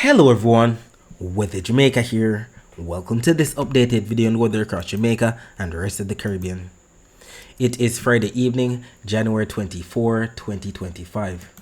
Hello everyone, Weather Jamaica here. Welcome to this updated video on weather across Jamaica and the rest of the Caribbean. It is Friday evening, January 24, 2025.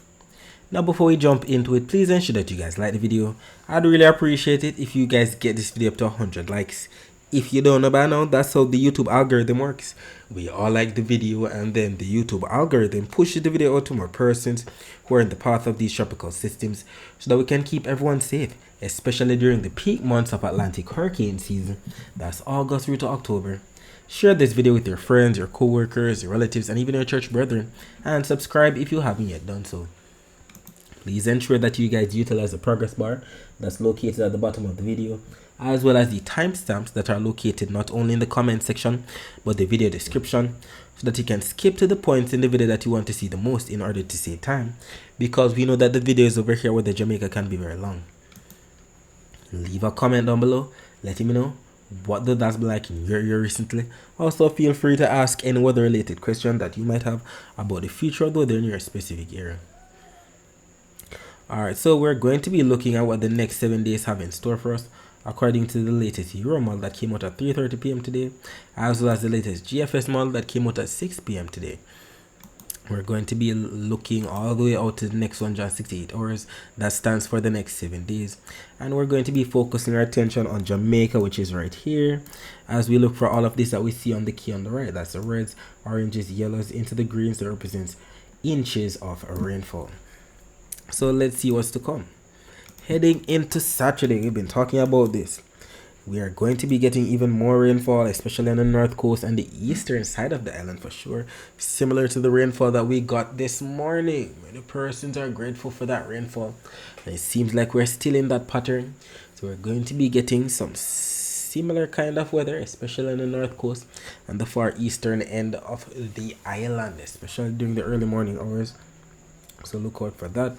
Now before we jump into it, please ensure that you guys like the video. I'd really appreciate it if you guys get this video up to 100 likes. If you don't know by now, that's how the YouTube algorithm works. We all like the video and then the YouTube algorithm pushes the video out to more persons who are in the path of these tropical systems so that we can keep everyone safe, especially during the peak months of Atlantic hurricane season. That's August through to October. Share this video with your friends, your co-workers, your relatives, and even your church brethren, and subscribe if you haven't yet done so. Please ensure that you guys utilize the progress bar that's located at the bottom of the video, as well as the timestamps that are located not only in the comment section but the video description, so that you can skip to the points in the video that you want to see the most in order to save time, because we know that the videos over here with the Jamaica can be very long. Leave a comment down below letting me know what the that's been like in your area recently. Also feel free to ask any weather related question that you might have about the future of the weather in your specific area. Alright, so we're going to be looking at what the next 7 days have in store for us according to the latest Euro model that came out at 3:30 p.m. today, as well as the latest GFS model that came out at 6 p.m. today. We're going to be looking all the way out to the next 168 hours. That stands for the next 7 days. And we're going to be focusing our attention on Jamaica, which is right here, as we look for all of this that we see on the key on the right. That's the reds, oranges, yellows into the greens that represents inches of rainfall. So let's see what's to come. Heading into Saturday, we've been talking about this. We are going to be getting even more rainfall, especially on the north coast and the eastern side of the island for sure. Similar to the rainfall that we got this morning. Many persons are grateful for that rainfall. And it seems like we're still in that pattern. So we're going to be getting some similar kind of weather, especially on the north coast and the far eastern end of the island, especially during the early morning hours. So look out for that.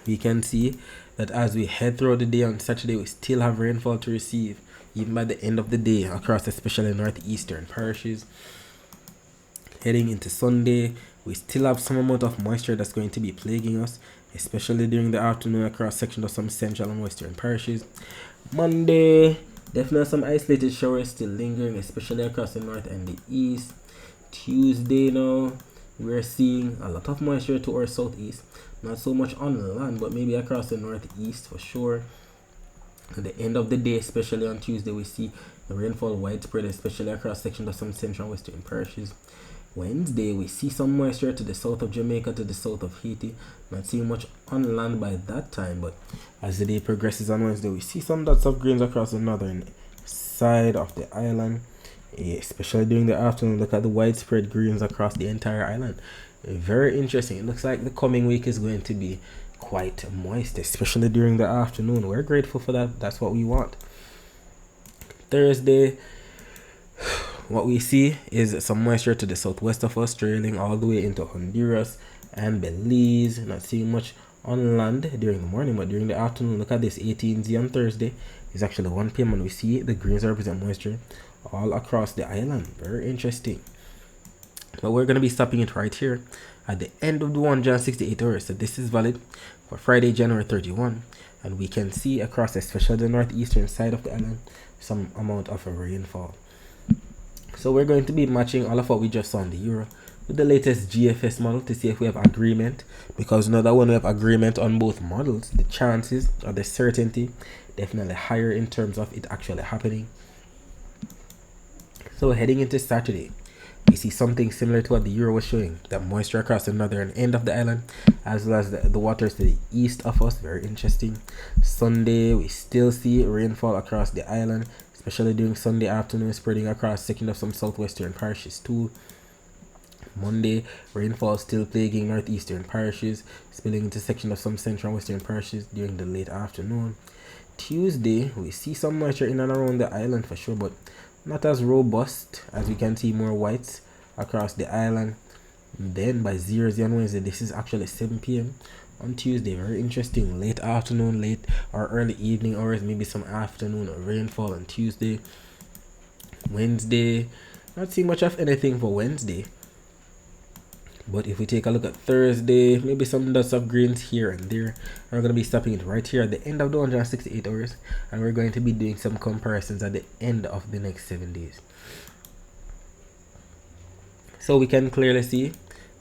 We can see that as we head throughout the day on Saturday, we still have rainfall to receive even by the end of the day across especially northeastern parishes. Heading into Sunday, we still have some amount of moisture that's going to be plaguing us, especially during the afternoon across sections of some central and western parishes. Monday, definitely some isolated showers still lingering, especially across the north and the east. Tuesday now, we're seeing a lot of moisture to our southeast. Not so much on the land, but maybe across the northeast for sure. At the end of the day, especially on Tuesday, we see the rainfall widespread, especially across sections of some central and western parishes. Wednesday, we see some moisture to the south of Jamaica, to the south of Haiti. Not seeing much on land by that time, but as the day progresses on Wednesday, we see some dots of greens across the northern side of the island. Especially during the afternoon, look at the widespread greens across the entire island. Very interesting. It looks like the coming week is going to be quite moist, especially during the afternoon. We're grateful for that. That's what we want. Thursday, what we see is some moisture to the southwest of us, trailing all the way into Honduras and Belize. Not seeing much on land during the morning, but during the afternoon, look at this 18Z on Thursday. It's actually 1 p.m. and we see the greens represent moisture all across the island. Very interesting. But we're going to be stopping it right here at the end of the 168 hours. So this is valid for Friday, January 31. And we can see across especially the northeastern side of the island some amount of rainfall. So we're going to be matching all of what we just saw on the Euro with the latest GFS model to see if we have agreement. Because now that when we have agreement on both models, the chances or the certainty definitely higher in terms of it actually happening. So heading into Saturday, we see something similar to what the Euro was showing, that moisture across the northern end of the island, as well as the waters to the east of us. Very interesting. Sunday, we still see rainfall across the island, especially during Sunday afternoon, spreading across sections of some southwestern parishes too. Monday, rainfall still plaguing northeastern parishes, spilling into sections of some central and western parishes during the late afternoon. Tuesday, we see some moisture in and around the island for sure, but not as robust, as we can see more whites across the island. And then by 0Z on Wednesday, this is actually 7 p.m. on Tuesday. Very interesting. Late afternoon, late or early evening hours, maybe some afternoon rainfall on Tuesday. Wednesday, not seeing much of anything for Wednesday. But if we take a look at Thursday, maybe some dots of greens here and there. We're going to be stopping it right here at the end of the 168 hours. And we're going to be doing some comparisons at the end of the next 7 days. So we can clearly see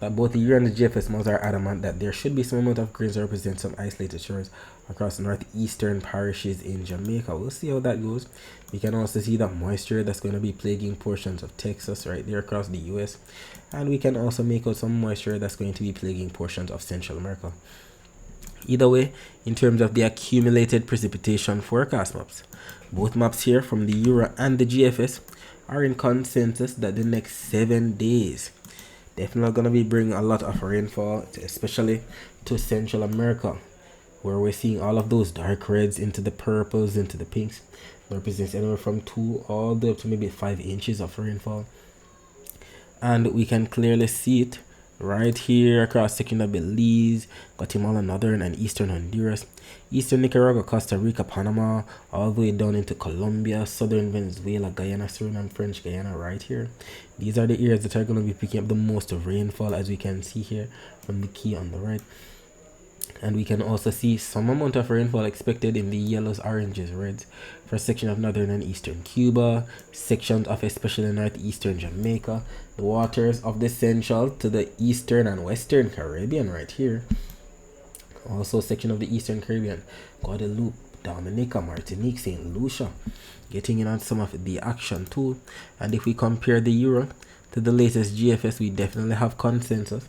that both the Euro and the GFS models are adamant that there should be some amount of greens that represent some isolated shores across northeastern parishes in Jamaica. We'll see how that goes. We can also see that moisture that's going to be plaguing portions of Texas right there across the US. And we can also make out some moisture that's going to be plaguing portions of Central America. Either way, in terms of the accumulated precipitation forecast maps, both maps here from the Euro and the GFS are in consensus that the next 7 days definitely going to be bringing a lot of rainfall, especially to Central America, where we're seeing all of those dark reds into the purples, into the pinks. That represents anywhere from 2 all the way up to maybe 5 inches of rainfall. And we can clearly see it right here across section of Belize, Guatemala, northern and eastern Honduras, eastern Nicaragua, Costa Rica, Panama, all the way down into Colombia, southern Venezuela, Guyana, Suriname, French Guyana right here. These are the areas that are going to be picking up the most of rainfall, as we can see here from the key on the right. And we can also see some amount of rainfall expected in the yellows, oranges, reds for a section of northern and eastern Cuba, sections of especially northeastern Jamaica, the waters of the central to the eastern and western Caribbean right here. Also section of the eastern Caribbean, Guadeloupe, Dominica, Martinique, St. Lucia, getting in on some of the action too. And if we compare the Euro to the latest GFS, we definitely have consensus.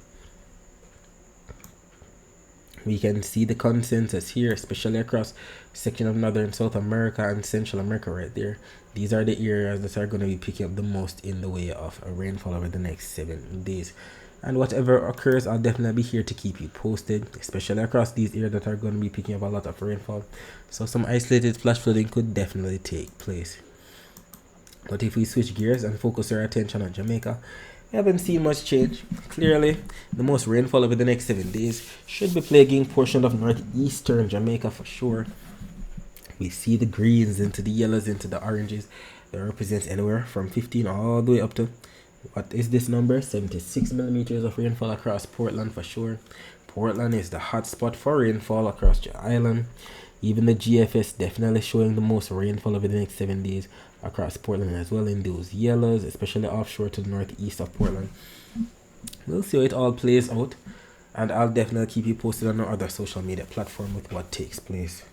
We can see the consensus here, especially across section of Northern South America and Central America right there. These are the areas that are going to be picking up the most in the way of rainfall over the next 7 days. And whatever occurs, I'll definitely be here to keep you posted, especially across these areas that are going to be picking up a lot of rainfall. So some isolated flash flooding could definitely take place. But if we switch gears and focus our attention on Jamaica, we haven't seen much change. Clearly, the most rainfall over the next 7 days should be plaguing portion of northeastern Jamaica for sure. We see the greens into the yellows into the oranges. That represents anywhere from 15 all the way up to, what is this number? 76 millimeters of rainfall across Portland for sure. Portland is the hot spot for rainfall across the island. Even the GFS definitely showing the most rainfall over the next 7 days across Portland as well in those yellows, especially offshore to the northeast of Portland. We'll see how it all plays out, and I'll definitely keep you posted on our other social media platform with what takes place.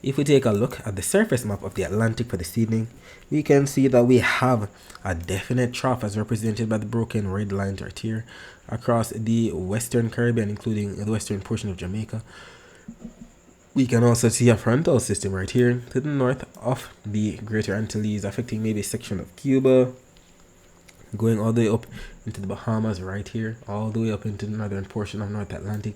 If we take a look at the surface map of the Atlantic for this evening, we can see that we have a definite trough as represented by the broken red lines right here across the western Caribbean, including the western portion of Jamaica. We can also see a frontal system right here to the north of the Greater Antilles, affecting maybe a section of Cuba, going all the way up into the Bahamas right here, all the way up into the northern portion of North Atlantic.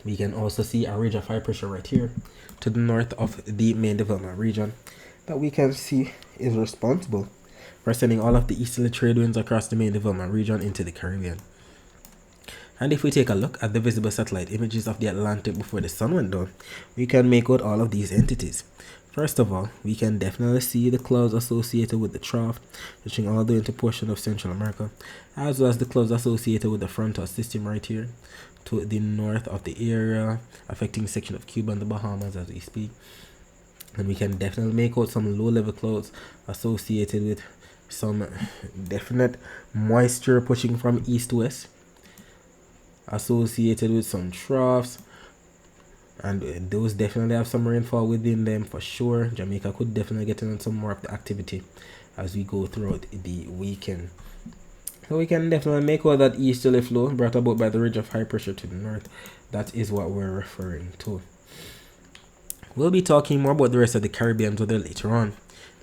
We can also see a ridge of high pressure right here to the north of the main development region that we can see is responsible for sending all of the easterly trade winds across the main development region into the Caribbean. And if we take a look at the visible satellite images of the Atlantic before the sun went down, we can make out all of these entities. First of all, we can definitely see the clouds associated with the trough, reaching all the way into portion of Central America, as well as the clouds associated with the frontal system right here to the north of the area, affecting section of Cuba and the Bahamas as we speak. And we can definitely make out some low-level clouds associated with some definite moisture pushing from east to west, associated with some troughs, and those definitely have some rainfall within them for sure. Jamaica could definitely get in on some more of the activity as we go throughout the weekend. So we can definitely make out that easterly flow brought about by the ridge of high pressure to the north. That is what we're referring to. We'll be talking more about the rest of the Caribbean weather later on.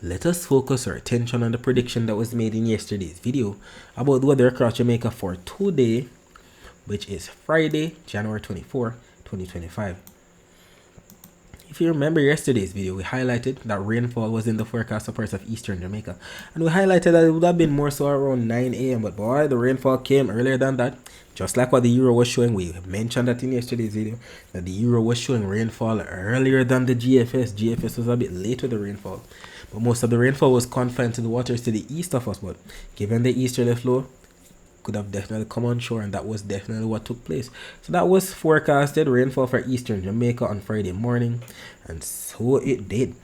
Let us focus our attention on the prediction that was made in yesterday's video about the weather across Jamaica for today, which is Friday, January 24, 2025. If you remember yesterday's video, we highlighted that rainfall was in the forecast of parts of eastern Jamaica, and we highlighted that it would have been more so around 9 a.m. But boy, the rainfall came earlier than that. Just like what the Euro was showing, we mentioned that in yesterday's video, that the Euro was showing rainfall earlier than the GFS. GFS was a bit late with the rainfall. But most of the rainfall was confined to the waters to the east of us, but given the easterly flow, could have definitely come on shore, and that was definitely what took place. So that was forecasted rainfall for eastern Jamaica on Friday morning, and so it did.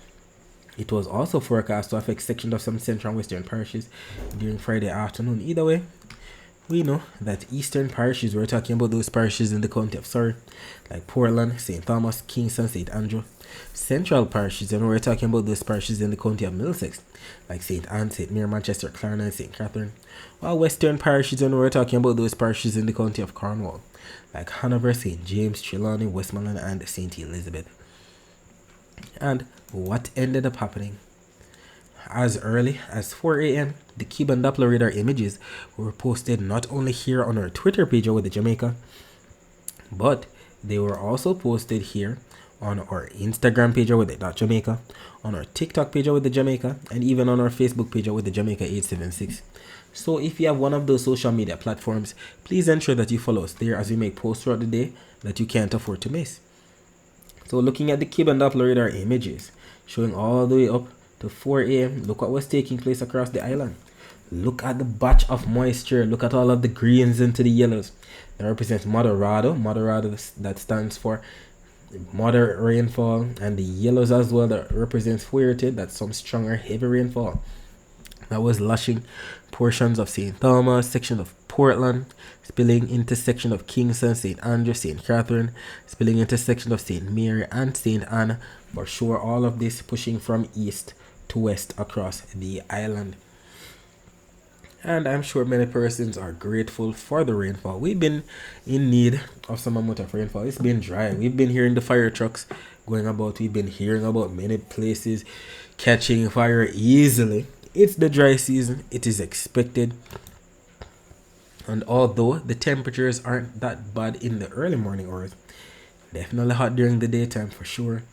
It was also forecast to affect sections of some central and western parishes during Friday afternoon. Either way, we know that eastern parishes, we're talking about those parishes in the county of Surrey, like Portland, St. Thomas, Kingston, St. Andrew. Central parishes, and we're talking about those parishes in the county of Middlesex, like St. Anne, St. Mary, Manchester, Clarendon, and St. Catherine. While western parishes, and we're talking about those parishes in the county of Cornwall, like Hanover, St. James, Trelawney, Westmoreland, and St. Elizabeth. And what ended up happening? As early as 4 a.m., the Cuban Doppler radar images were posted not only here on our Twitter page with the Jamaica, but they were also posted here on our Instagram page with the Jamaica, on our TikTok page with the Jamaica, and even on our Facebook page with the Jamaica 876. So if you have one of those social media platforms, please ensure that you follow us there as we make posts throughout the day that you can't afford to miss. So looking at the Cuban Doppler radar images, showing all the way up to 4 a.m., look what was taking place across the island. Look at the batch of moisture. Look at all of the greens into the yellows. That represents moderado. Moderado, that stands for moderate rainfall. And the yellows as well, that represents fuerte. That's some stronger, heavy rainfall. That was lashing portions of St. Thomas, section of Portland, spilling into section of Kingston, St. Andrew, St. Catherine, spilling into section of St. Mary and St. Anne. For sure, all of this pushing from east to west across the island. And I'm sure many persons are grateful for the rainfall. We've been in need of some amount of rainfall. It's been dry. We've been hearing the fire trucks going about. We've been hearing about many places catching fire easily. It's the dry season. It is expected. And although the temperatures aren't that bad in the early morning hours, definitely hot during the daytime for sure.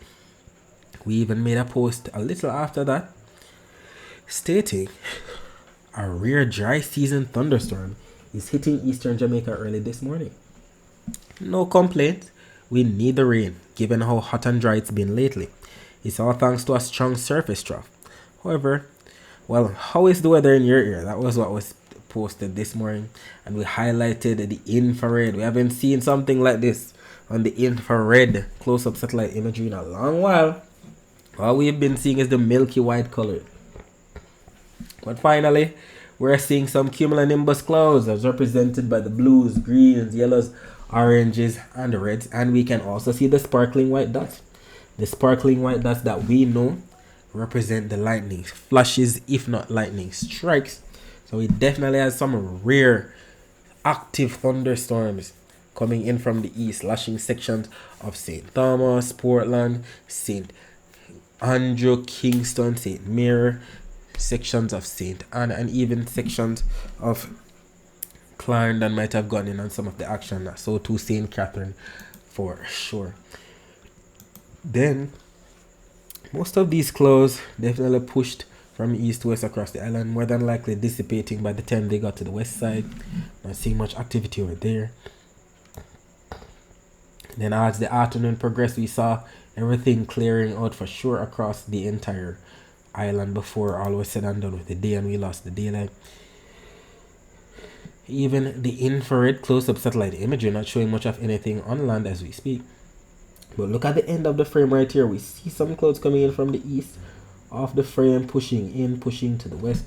We even made a post a little after that stating a rare dry season thunderstorm is hitting eastern Jamaica early this morning. No complaints. We need the rain given how hot and dry it's been lately. It's all thanks to a strong surface trough. However, well, how is the weather in your area? That was what was posted this morning, and we highlighted the infrared. We haven't seen something like this on the infrared close-up satellite imagery in a long while. All we've been seeing is the milky white color. But finally, we're seeing some cumulonimbus clouds as represented by the blues, greens, yellows, oranges, and reds. And we can also see the sparkling white dots. The sparkling white dots that we know represent the lightning flashes, if not lightning strikes. So we definitely have some rare active thunderstorms coming in from the east, lashing sections of St. Thomas, Portland, St. Andrew, Kingston, St. Mary, sections of St. Anne, and even sections of Clarendon might have gone in on some of the action. So to St. Catherine for sure. Then most of these clouds definitely pushed from east to west across the island, more than likely dissipating by the time they got to the west side. Not seeing much activity over there. Then as the afternoon progressed, we saw everything clearing out for sure across the entire island before all was said and done with the day, and we lost the daylight. Even the infrared close-up satellite imagery not showing much of anything on land as we speak. But look at the end of the frame right here. We see some clouds coming in from the east off the frame, pushing in, pushing to the west.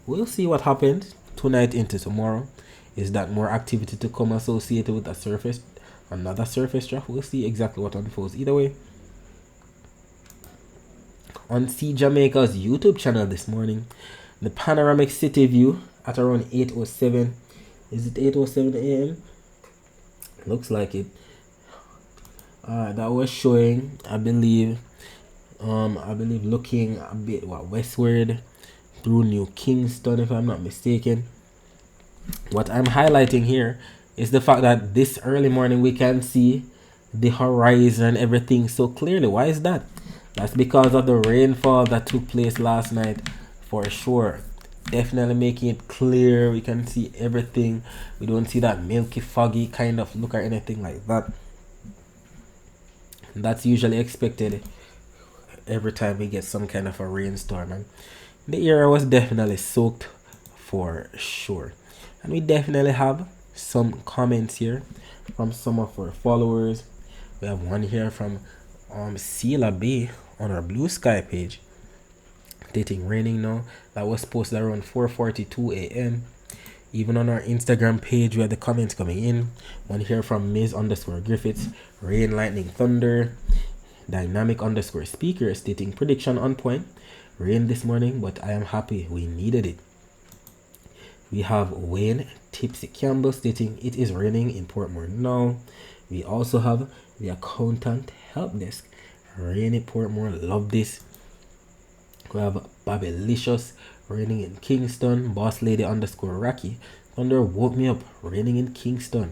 We'll see what happens tonight into tomorrow. Is that more activity to come associated with a surface, another surface trough? We'll see exactly what unfolds. Either way, on See Jamaica's YouTube channel this morning, the panoramic city view at around 8:07. Is it 8:07 a.m.? Looks like it. That was showing, I believe looking a bit westward through New Kingston, if I'm not mistaken. What I'm highlighting here is the fact that this early morning we can see the horizon and everything so clearly. Why is that? That's because of the rainfall that took place last night for sure. Definitely making it clear. We can see everything. We don't see that milky foggy kind of look or anything like that. That's usually expected every time we get some kind of a rainstorm, and the area was definitely soaked for sure. And we definitely have some comments here from some of our followers. We have one here from Sela Bay on our Blue Sky page, stating raining now. That was posted around 4:42 a.m. Even on our Instagram page, we have the comments coming in. One here from Ms_Griffiths, rain, lightning, thunder. Dynamic_speaker stating prediction on point. Rain this morning, but I am happy we needed it. We have Wayne Tipsy Campbell stating it is raining in Portmore now. We also have the accountant help desk. Rain in Portmore, love this. We have Babylicious, raining in Kingston. Boss Lady _Rocky, thunder woke me up, raining in Kingston.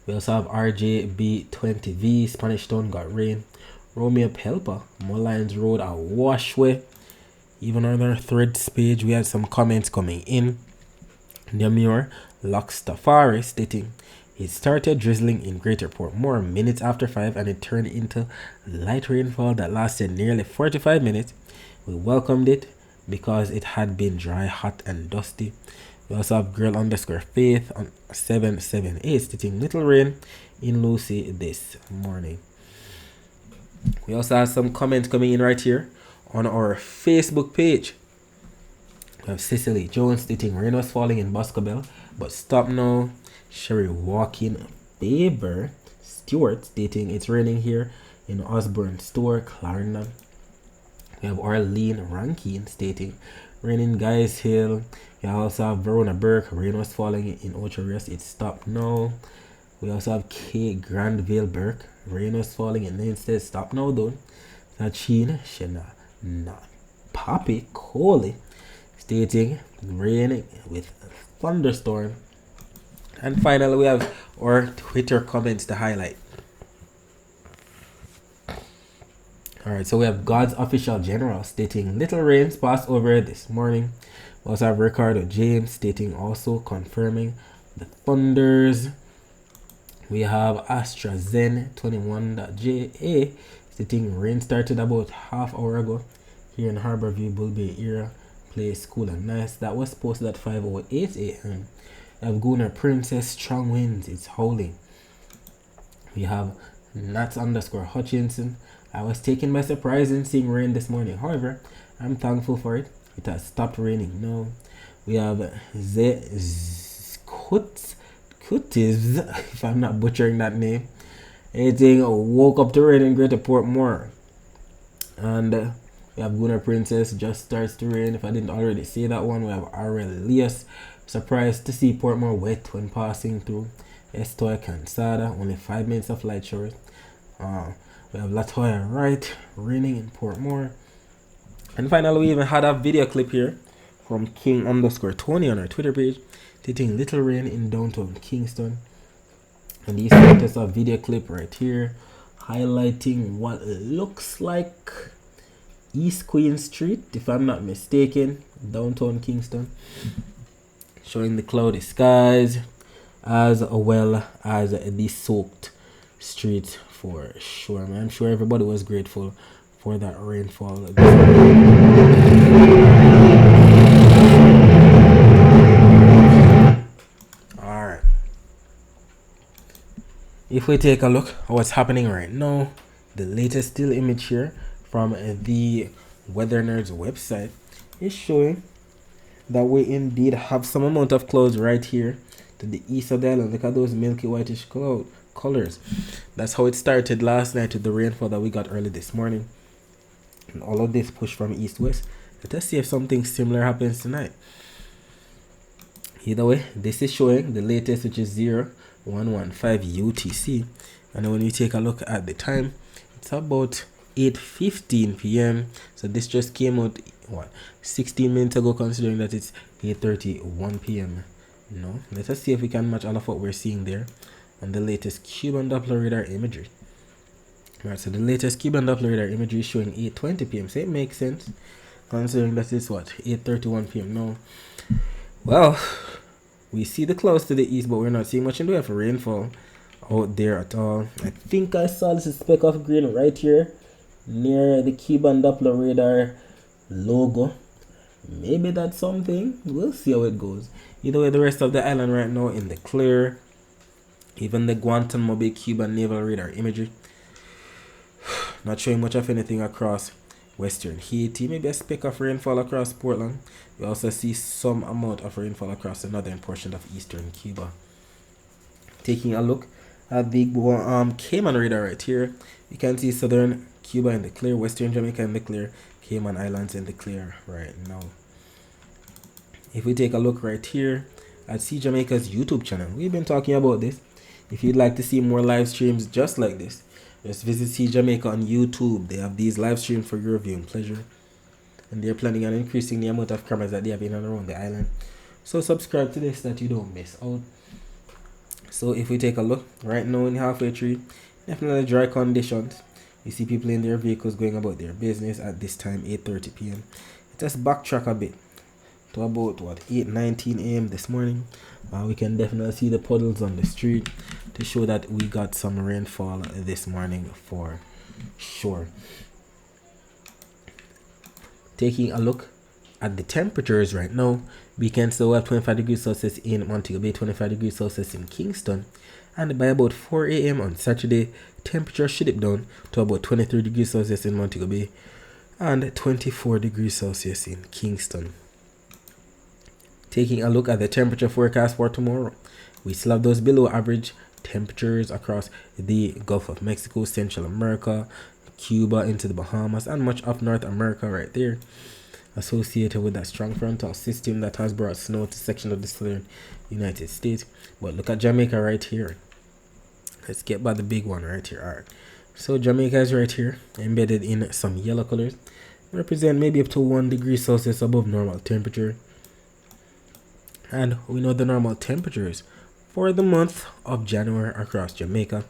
We also have RJB20V, Spanish Town got rain. Romeo Helper, Mullines Road, a washway. Even on our threads page, we had some comments coming in. Demure Lockstafari stating it started drizzling in Greater Portmore minutes after 5 and it turned into light rainfall that lasted nearly 45 minutes. We welcomed it because it had been dry, hot and dusty. We also have girl_faith on 778 stating little rain in Lucy this morning. We also have some comments coming in right here on our Facebook page. We have Cecily Jones stating rain was falling in Boscobel but stop now. Sherry Walking Faber Stewart stating it's raining here in Osborne Store, Clarendon. We have Arlene Rankin stating rain in Guys Hill. We also have Verona Burke, rain was falling in Ocherius, it stopped now. We also have K Grandville Burke, rain was falling in Instead, stop now though. Sachin Shena Poppy Coley stating rain with thunderstorm. And finally, we have our Twitter comments to highlight. Alright, so we have God's Official General stating little rains passed over this morning. We also have Ricardo James stating also confirming the thunders. We have AstraZen21.ja stating rain started about half hour ago here in Harborview, Bullbay area. Place cool and nice. That was posted at 5:08 a.m. We have Gooner Princess, strong winds, it's howling. We have Nats_Hutchinson. I was taken by surprise in seeing rain this morning. However, I'm thankful for it. It has stopped raining now. We have Kutis, if I'm not butchering that name. Anything woke up to rain in Greater Portmore. And we have Gooner Princess, just starts to rain. If I didn't already say that one, we have Aurelius. Surprised to see Portmore wet when passing through. Estoy Cansada, only 5 minutes of light showers. We have Latoya Wright, raining in Portmore. And finally, we even had a video clip here from King_Tony on our Twitter page, stating little rain in downtown Kingston. And he sent us a video clip right here, highlighting what looks like East Queen Street, if I'm not mistaken, downtown Kingston. Showing the cloudy skies as well as the soaked streets for sure. I'm sure everybody was grateful for that rainfall. Alright. If we take a look at what's happening right now, the latest still image here from the Weather Nerds website is showing that we indeed have some amount of clouds right here to the east of the island. Look at those milky whitish colors. That's how it started last night with the rainfall that we got early this morning. And all of this pushed from east-west. Let us see if something similar happens tonight. Either way, this is showing the latest, which is 0115 UTC. And then when you take a look at the time, it's about 8:15 p.m. So this just came out 16 minutes ago, considering that it's 8:31 p.m. No, let us see if we can match all of what we're seeing there on the latest Cuban Doppler radar imagery. Right, so the latest Cuban Doppler radar imagery is showing 8:20 p.m. So it makes sense, considering that it's 8:31 p.m. now. Well, we see the clouds to the east, but we're not seeing much in the way for rainfall out there at all. I think I saw this speck of green right here near the Cuban Doppler radar logo. Maybe that's something. We'll see how it goes. Either way, the rest of the island right now in the clear. Even the Guantanamo Bay Cuban naval radar imagery. Not showing much of anything across western Haiti. Maybe a speck of rainfall across Portland. We also see some amount of rainfall across the northern portion of eastern Cuba. Taking a look at the Cayman radar right here, you can see southern Cuba in the clear, western Jamaica in the clear, Cayman Islands in the clear right now. If we take a look right here at See Jamaica's YouTube channel, we've been talking about this. If you'd like to see more live streams just like this, just visit See Jamaica on YouTube. They have these live streams for your viewing pleasure, and they're planning on increasing the amount of cameras that they have in and around the island. So subscribe to this so that you don't miss out. So if we take a look right now in halfway through, definitely dry conditions. You see people in their vehicles going about their business at this time, 8:30 p.m. Just backtrack a bit to about 8:19 a.m. this morning. We can definitely see the puddles on the street to show that we got some rainfall this morning for sure. Taking a look at the temperatures right now, we can still have 25 degrees Celsius in Montego Bay, 25 degrees Celsius in Kingston, and by about 4 a.m. on Saturday, temperature should dip down to about 23 degrees Celsius in Montego Bay and 24 degrees Celsius in Kingston. Taking a look at the temperature forecast for tomorrow, we still have those below average temperatures across the Gulf of Mexico, Central America, Cuba into the Bahamas, and much of North America right there, associated with that strong frontal system that has brought snow to section of the southern United States. But look at Jamaica right here. Let's get by the big one right here. Alright, so Jamaica is right here, embedded in some yellow colors, represent maybe up to 1 degree Celsius above normal temperature. And we know the normal temperatures for the month of January across Jamaica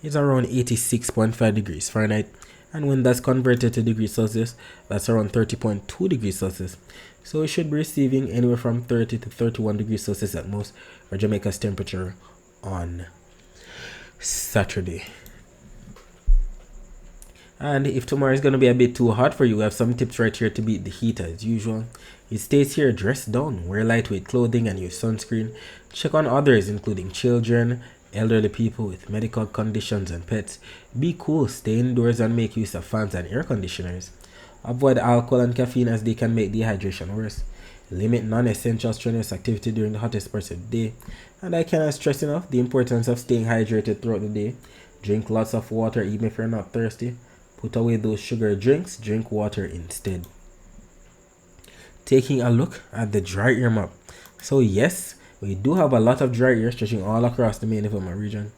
is around 86.5 degrees Fahrenheit, and when that's converted to degrees Celsius, that's around 30.2 degrees Celsius. So we should be receiving anywhere from 30 to 31 degrees Celsius at most for Jamaica's temperature on Saturday. And if tomorrow is going to be a bit too hot for you, we have some tips right here to beat the heat as usual. It states here, dress down, wear lightweight clothing and use sunscreen. Check on others, including children, elderly people with medical conditions and pets. Be cool, stay indoors and make use of fans and air conditioners. Avoid alcohol and caffeine as they can make dehydration worse. Limit non-essential strenuous activity during the hottest parts of the day. And I cannot stress enough the importance of staying hydrated throughout the day. Drink lots of water even if you're not thirsty. Put away those sugar drinks, drink water instead. Taking a look at the dry air map. So yes, we do have a lot of dry air stretching all across the main development region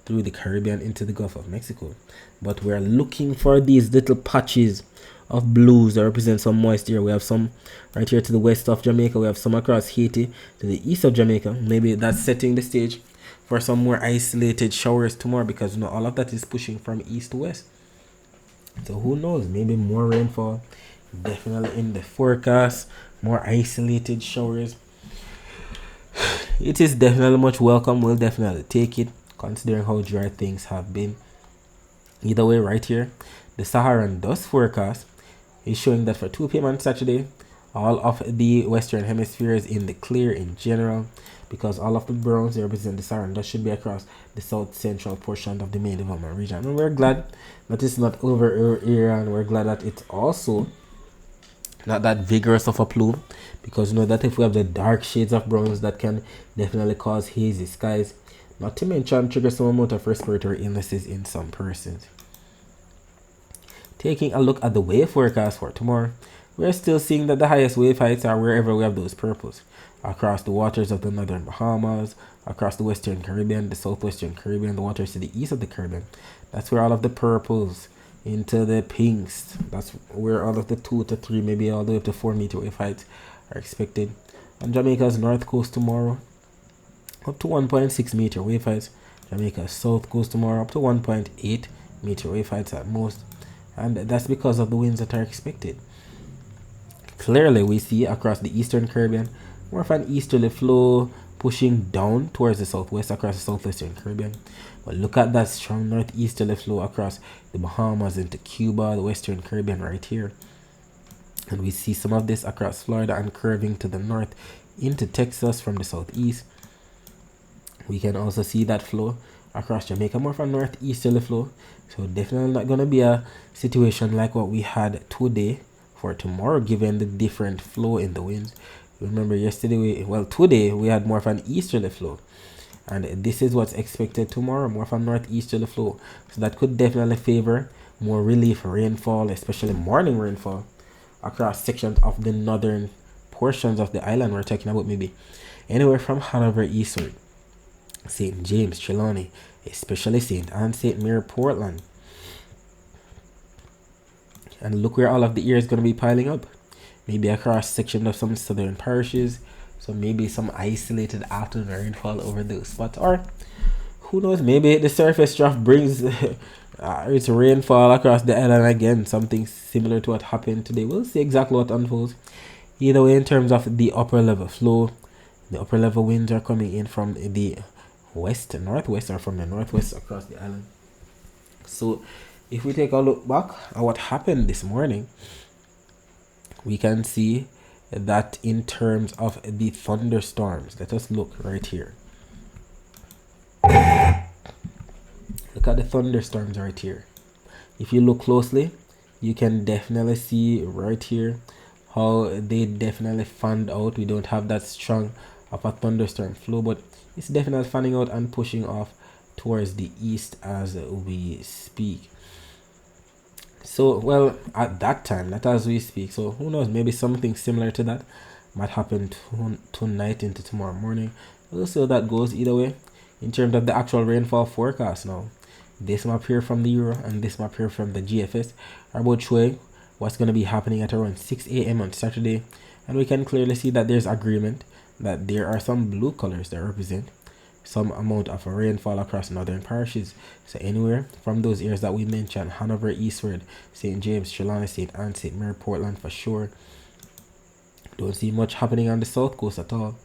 through the Caribbean into the Gulf of Mexico. But we're looking for these little patches of blues that represent some moist air. We have some right here to the west of Jamaica. We have some across Haiti to the east of Jamaica. Maybe that's setting the stage for some more isolated showers tomorrow, because all of that is pushing from east to west. So who knows, maybe more rainfall definitely in the forecast, more isolated showers. It is definitely much welcome. We'll definitely take it considering how dry things have been. Either way, right here, the Saharan dust forecast is showing that for 2 p.m. on Saturday, all of the western hemisphere is in the clear in general, because all of the browns represent the Saharan dust should be across the south central portion of the main development region. And we're glad that it's not over our area, and we're glad that it's also not that vigorous of a plume, because that if we have the dark shades of browns, that can definitely cause hazy skies, not to mention trigger some amount of respiratory illnesses in some persons. Taking a look at the wave forecast for tomorrow, we're still seeing that the highest wave heights are wherever we have those purples, across the waters of the northern Bahamas, across the western Caribbean, the southwestern Caribbean, the waters to the east of the Caribbean. That's where all of the purples into the pinks, that's where all of the 2 to 3, maybe all the way up to 4 meter wave heights are expected. On Jamaica's north coast tomorrow, up to 1.6 meter wave heights. Jamaica's south coast tomorrow, up to 1.8 meter wave heights at most. And that's because of the winds that are expected. Clearly, we see across the eastern Caribbean more of an easterly flow, pushing down towards the southwest across the southwestern Caribbean. But look at that strong northeasterly flow across the Bahamas into Cuba, the western Caribbean right here. And we see some of this across Florida and curving to the north into Texas from the southeast. We can also see that flow across Jamaica, more of a northeasterly flow. So definitely not going to be a situation like what we had today for tomorrow, given the different flow in the winds. Remember yesterday, today we had more of an easterly flow. And this is what's expected tomorrow, more of a northeasterly flow. So that could definitely favor more relief rainfall, especially morning rainfall across sections of the northern portions of the island. We're talking about maybe anywhere from Hanover eastward, St. James, Trelawney, especially St. Anne, St. Mary, Portland. And look where all of the air is going to be piling up. Maybe across sections of some southern parishes. So maybe some isolated afternoon rainfall over those spots. Or who knows, maybe the surface trough brings its rainfall across the island again. Something similar to what happened today. We'll see exactly what unfolds. Either way, in terms of the upper level flow, the upper level winds are coming in from the west, northwest, or from the northwest across the island. So if we take a look back at what happened this morning, we can see that in terms of the thunderstorms, let us look right here. Look at the thunderstorms right here. If you look closely, you can definitely see right here how they definitely fanned out. We don't have that strong of a thunderstorm flow, but it's definitely fanning out and pushing off towards the east as we speak. So, well, at that time, not as we speak. So, who knows? Maybe something similar to that might happen tonight into tomorrow morning. We'll see how that goes either way. In terms of the actual rainfall forecast now, this map here from the Euro and this map here from the GFS are both showing what's going to be happening at around 6 a.m. on Saturday. And we can clearly see that there's agreement that there are some blue colors that represent some amount of rainfall across northern parishes. So anywhere from those areas that we mentioned, Hanover eastward, St. James, Trelawney, St. Anne, St. Mary, Portland for sure. Don't see much happening on the south coast at all.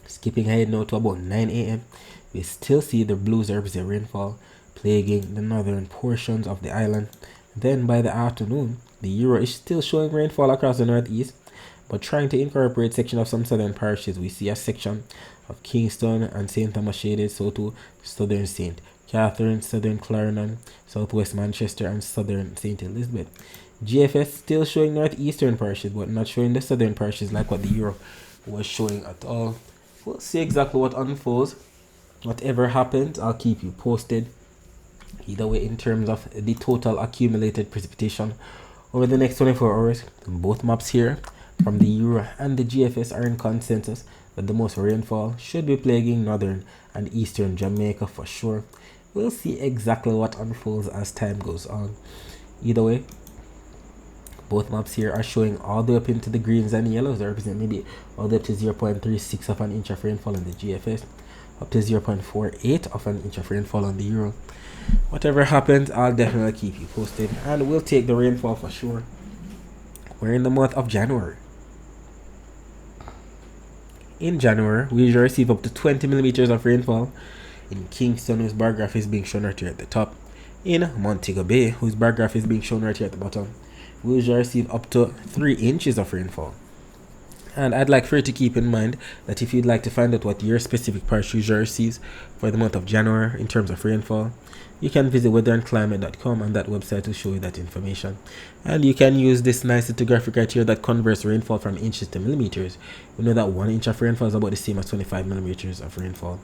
Skipping ahead now to about 9 a.m. we still see the blues represent rainfall plaguing the northern portions of the island. Then by the afternoon, the Euro is still showing rainfall across the northeast, but trying to incorporate section of some southern parishes. We see a section of Kingston and St. Thomas shaded, so too southern St. Catherine, southern Clarendon, southwest Manchester, and southern St. Elizabeth. GFS still showing northeastern parishes, but not showing the southern parishes like what the Euro was showing at all. We'll see exactly what unfolds. Whatever happens, I'll keep you posted. Either way, in terms of the total accumulated precipitation over the next 24 hours, both maps here from the Euro and the GFS are in consensus that the most rainfall should be plaguing northern and eastern Jamaica for sure. We'll see exactly what unfolds as time goes on. Either way, both maps here are showing all the way up into the greens and yellows that represent maybe all the way up to 0.36 of an inch of rainfall in the GFS, up to 0.48 of an inch of rainfall on the Euro. Whatever happens, I'll definitely keep you posted, and we'll take the rainfall for sure. We're in the month of January. In January, we usually receive up to 20 millimeters of rainfall in Kingston, whose bar graph is being shown right here at the top. In Montego Bay, whose bar graph is being shown right here at the bottom, we usually receive up to 3 inches of rainfall. And I'd like for you to keep in mind that if you'd like to find out what your specific parish usually receives for the month of January in terms of rainfall, you can visit weatherandclimate.com, and that website will show you that information. And you can use this nice little graphic right here that converts rainfall from inches to millimeters. We know that 1 inch of rainfall is about the same as 25 millimeters of rainfall.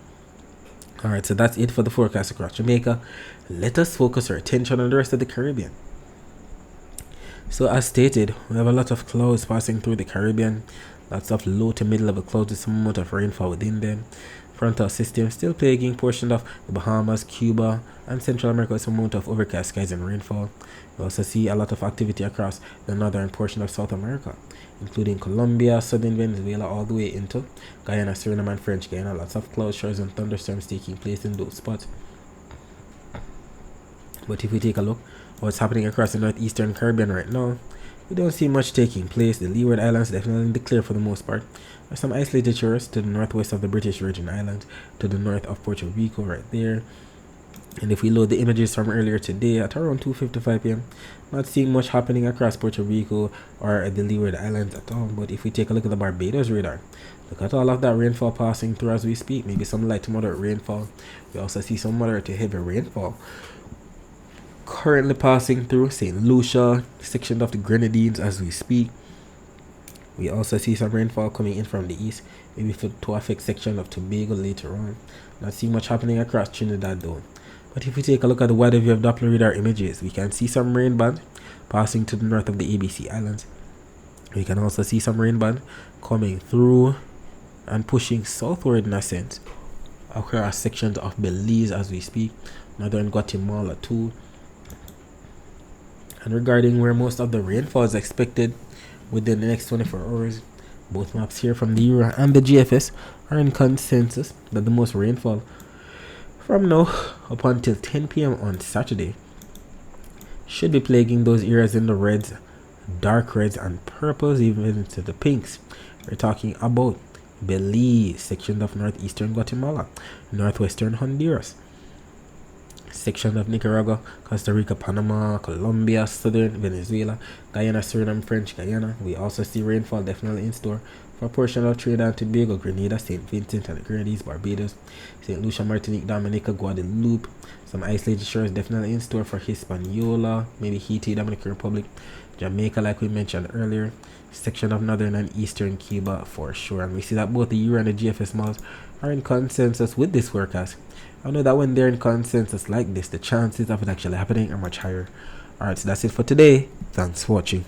Alright, so that's it for the forecast across Jamaica. Let us focus our attention on the rest of the Caribbean. So as stated, we have a lot of clouds passing through the Caribbean. Lots of low to mid-level clouds with some amount of rainfall within them. Frontal system still plaguing portions of the Bahamas, Cuba, and Central America with some amount of overcast skies and rainfall. We also see a lot of activity across the northern portion of South America, including Colombia, southern Venezuela, all the way into Guyana, Suriname, and French Guyana. Lots of cloud showers and thunderstorms taking place in those spots. But if we take a look at what's happening across the northeastern Caribbean right now, we don't see much taking place. The Leeward Islands definitely in the clear for the most part. There's some isolated showers to the northwest of the British Virgin Islands, to the north of Puerto Rico right there. And if we load the images from earlier today at around 2:55 p.m., not seeing much happening across Puerto Rico or the Leeward Islands at all. But if we take a look at the Barbados radar, look at all of that rainfall passing through as we speak. Maybe some light to moderate rainfall. We also see some moderate to heavy rainfall currently passing through St. Lucia, section of the Grenadines as we speak. We also see some rainfall coming in from the east, maybe to affect section of Tobago later on. Not seeing much happening across Trinidad though. But if we take a look at the wide view of Doppler radar images, we can see some rain band passing to the north of the ABC Islands. We can also see some rain band coming through and pushing southward in a sense across sections of Belize as we speak, northern Guatemala too. And regarding where most of the rainfall is expected within the next 24 hours, both maps here from the Euro and the GFS are in consensus that the most rainfall from now up until 10 p.m. on Saturday should be plaguing those areas in the reds, dark reds and purples, even into the pinks. We're talking about Belize, section of northeastern Guatemala, northwestern Honduras, section of Nicaragua, Costa Rica, Panama, Colombia, southern Venezuela, Guyana, Suriname, French Guyana. We also see rainfall definitely in store for a portion of Trinidad and Tobago, Grenada, St. Vincent and the Grenadines, Barbados, St. Lucia, Martinique, Dominica, Guadeloupe. Some isolated shores definitely in store for Hispaniola, maybe Haiti, Dominican Republic, Jamaica like we mentioned earlier, section of northern and eastern Cuba for sure. And we see that both the Euro and the GFS models are in consensus with this forecast. I know that when they're in consensus like this, the chances of it actually happening are much higher. Alright, so that's it for today. Thanks for watching.